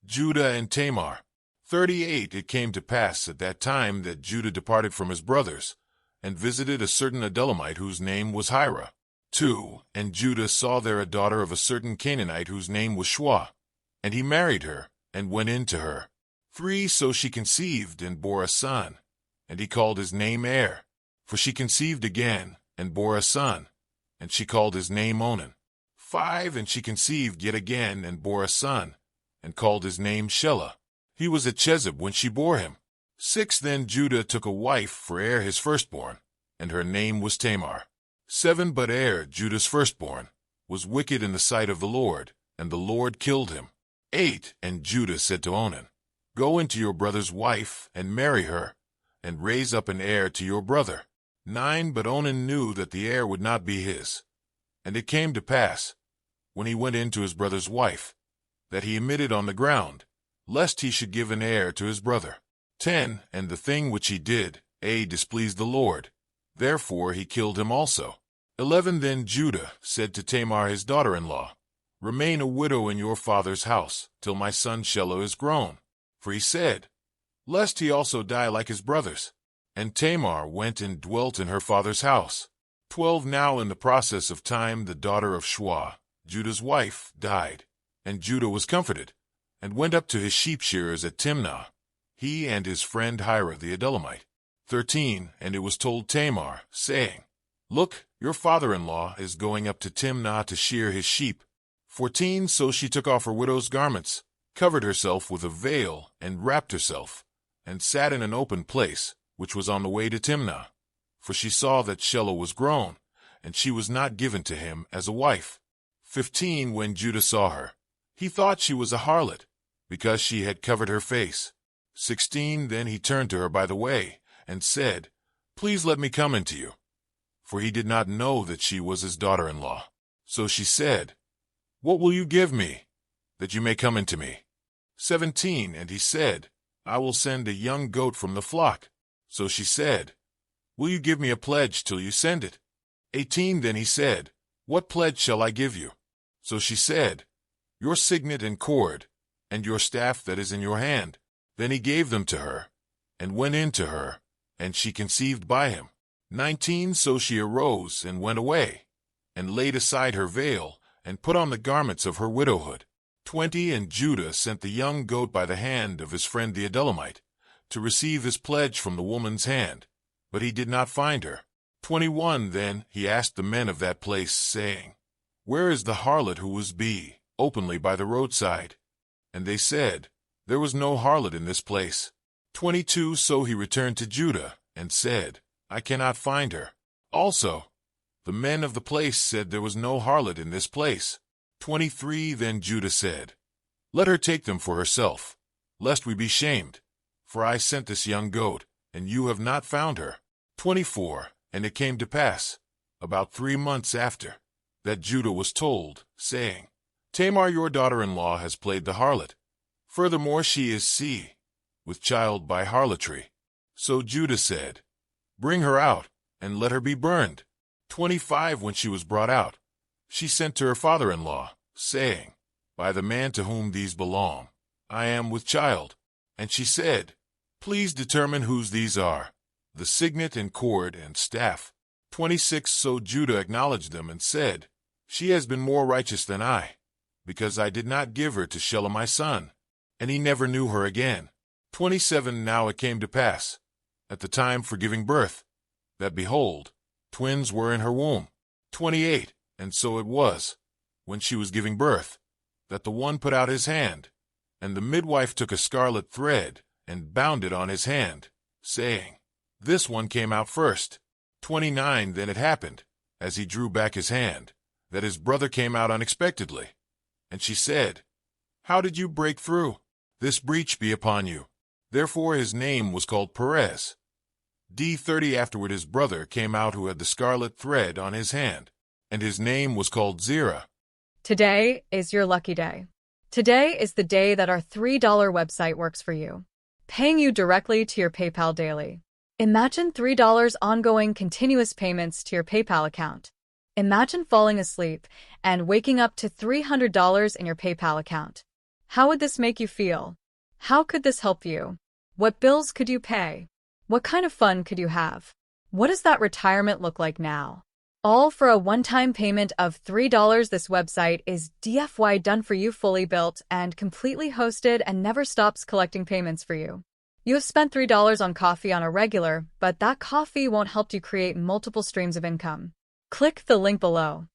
Judah and Tamar. 38 It came to pass at that time that Judah departed from his brothers, and visited a certain Adullamite whose name was Hira. 2 And Judah saw there a daughter of a certain Canaanite whose name was Shua, and he married her, and went in to her. 3 So she conceived, and bore a son, and he called his name Er. For she conceived again, and bore a son, and she called his name Onan. 5 And she conceived yet again, and bore a son, and called his name Shelah. He was at Chezib when she bore him. 6 Then Judah took a wife for Er his firstborn, and her name was Tamar. 7 But Er, Judah's firstborn, was wicked in the sight of the Lord, and the Lord killed him. 8 And Judah said to Onan, Go into your brother's wife, and marry her, and raise up an heir to your brother. 9 But Onan knew that the heir would not be his. And it came to pass, when he went in to his brother's wife, that he emitted on the ground, lest he should give an heir to his brother. 10 And the thing which he did, displeased the Lord. Therefore he killed him also. 11 Then Judah said to Tamar his daughter-in-law, Remain a widow in your father's house, till my son Shelah is grown. For he said, Lest he also die like his brothers. And Tamar went and dwelt in her father's house. 12 Now in the process of time the daughter of Shua, Judah's wife, died, and Judah was comforted, and went up to his sheep shearers at Timnah, he and his friend Hira the Adullamite. 13 And it was told Tamar, saying, Look, your father-in-law is going up to Timnah to shear his sheep. 14 So she took off her widow's garments, covered herself with a veil, and wrapped herself, and sat in an open place, which was on the way to Timnah. For she saw that Shelah was grown, and she was not given to him as a wife. 15 When Judah saw her, he thought she was a harlot, because she had covered her face. 16 Then he turned to her by the way, and said, Please let me come into you. For he did not know that she was his daughter-in-law. So she said, What will you give me, that you may come into me? 17 And he said, I will send a young goat from the flock. So she said, Will you give me a pledge till you send it? 18 Then he said, What pledge shall I give you? So she said, Your signet and cord, and your staff that is in your hand. Then he gave them to her, and went in to her, and she conceived by him. 19 So she arose and went away, and laid aside her veil, and put on the garments of her widowhood. 20 And Judah sent the young goat by the hand of his friend the Adullamite, to receive his pledge from the woman's hand, but he did not find her. 21 Then he asked the men of that place, saying, Where is the harlot who was openly by the roadside? And they said, There was no harlot in this place. 22 So he returned to Judah, and said, I cannot find her. Also, the men of the place said there was no harlot in this place. 23 Then Judah said, Let her take them for herself, lest we be shamed. For I sent this young goat, and you have not found her. 24 And it came to pass, about 3 months after, that Judah was told, saying, Tamar your daughter-in-law has played the harlot. Furthermore she is with child by harlotry. So Judah said, Bring her out, and let her be burned. 25 When she was brought out, she sent to her father-in-law, saying, By the man to whom these belong, I am with child. And she said, Please determine whose these are, the signet and cord and staff. 26 So Judah acknowledged them and said, She has been more righteous than I, because I did not give her to Shelah my son. And he never knew her again. 27 Now it came to pass, at the time for giving birth, that behold, twins were in her womb. 28 And so it was, when she was giving birth, that the one put out his hand, and the midwife took a scarlet thread, and bound it on his hand, saying, This one came out first. 29 Then it happened, as he drew back his hand, that his brother came out unexpectedly. And she said, How did you break through? This breach be upon you. Therefore his name was called Perez. 30 Afterward his brother came out who had the scarlet thread on his hand, and his name was called Zerah. Today is your lucky day. Today is the day that our $3 website works for you, paying you directly to your PayPal daily. Imagine $3 ongoing continuous payments to your PayPal account. Imagine falling asleep and waking up to $300 in your PayPal account. How would this make you feel? How could this help you? What bills could you pay? What kind of fun could you have? What does that retirement look like now? All for a one-time payment of $3. This website is DFY done for you, fully built and completely hosted, and never stops collecting payments for you. You have spent $3 on coffee on a regular, but that coffee won't help you create multiple streams of income. Click the link below.